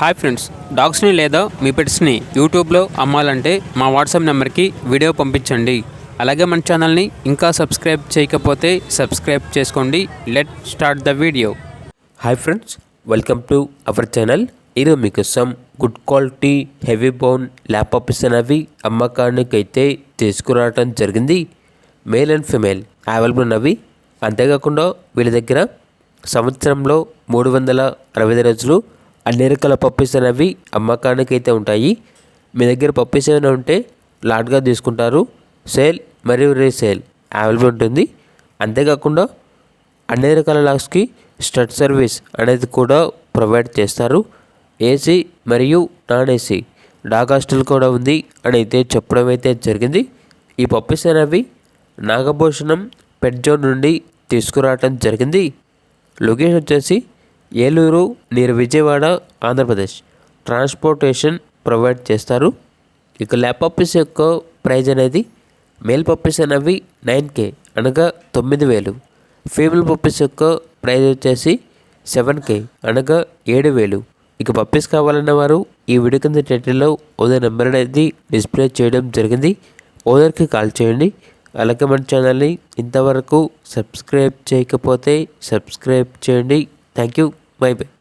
Hi friends, డాగ్స్ని లేదా మీ పెట్స్ని యూట్యూబ్లో అమ్మాలంటే మా వాట్సాప్ నెంబర్కి వీడియో పంపించండి. అలాగే మన ఛానల్ని ఇంకా సబ్స్క్రైబ్ చేయకపోతే సబ్స్క్రైబ్ చేసుకోండి. Let start the video. Hi friends, welcome to our channel. ఈరోజు మీకోసం good quality heavy bone lap puppies అనేవి అమ్మకానికి అయితే తీసుకురావడం జరిగింది. మేల్ అండ్ ఫిమేల్ అవైలబుల్ ఉన్నవి. అంతేకాకుండా వీళ్ళ దగ్గర సంవత్సరంలో 365 రోజులు అన్ని రకాల పప్పీస్ అనేవి అమ్మకానికి అయితే ఉంటాయి. మీ దగ్గర పప్పీస్ ఏమైనా ఉంటే లాట్గా తీసుకుంటారు. సేల్ మరియు రీసేల్ అవైలబుల్ ఉంటుంది. అంతేకాకుండా అన్ని రకాల లాగ్స్కి స్టడ్ సర్వీస్ అనేది కూడా ప్రొవైడ్ చేస్తారు. ఏసీ మరియు నాన్ ఏసీ డాగ్ హాస్టల్ కూడా ఉంది అని అయితే చెప్పడం అయితే జరిగింది. ఈ పప్పీస్ అనేవి నాగభూషణం పెట్ జోన్ నుండి తీసుకురావటం జరిగింది. లొకేషన్ వచ్చేసి Eluru near Vijayawada, Andhra Pradesh. Transportation provide చేస్తారు. ఇక ల్యాప్ పప్పీస్ యొక్క ప్రైజ్ అనేది మేల్ పప్పీస్ అనేవి 9K అనగా 9,000. ఫీమేల్ పప్పీస్ యొక్క ప్రైజ్ వచ్చేసి 7K అనగా 7,000. ఇక పప్పీస్ కావాలన్న వారు ఈ వీడియో కింద టైటిల్లో ఓనర్ నెంబర్ అనేది డిస్ప్లే చేయడం జరిగింది. ఓనర్కి కాల్ చేయండి. అలాగే మన ఛానల్ని ఇంతవరకు సబ్స్క్రైబ్ చేయకపోతే సబ్స్క్రైబ్ చేయండి. Thank you. Bye bye.